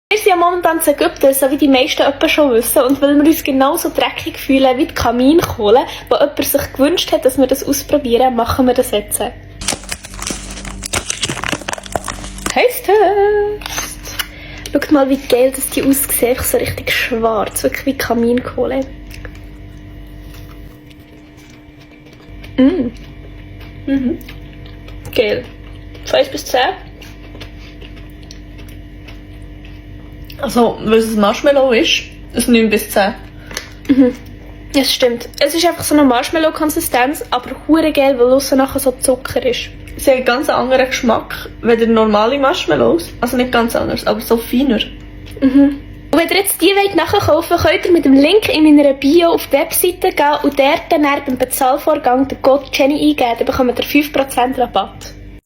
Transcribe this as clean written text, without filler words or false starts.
Wir sind ja momentan in Ägypten, so wie die meisten etwa schon wissen. Und weil wir uns genauso dreckig fühlen wie die Kaminkohle, wo jemand sich gewünscht hat, dass wir das ausprobieren, machen wir das jetzt. Taste-Test! Schaut mal, wie geil das die aussehen. Einfach so richtig schwarz, wirklich wie Kaminkohle. Geil. Von 1 bis 10? Also, weil es ein Marshmallow ist, ein 9 bis 10. Das stimmt. Es ist einfach so eine Marshmallow-Konsistenz, aber hure geil, weil aussen nachher so Zucker ist. Sie haben einen ganz anderen Geschmack als normale Marshmallows. Also nicht ganz anders, aber so feiner. Und wenn ihr jetzt die nachkaufen wollt, könnt ihr mit dem Link in meiner Bio auf die Webseite gehen und dort dann beim Bezahlvorgang den Code Jenny eingeben, dann bekommt ihr 5% Rabatt.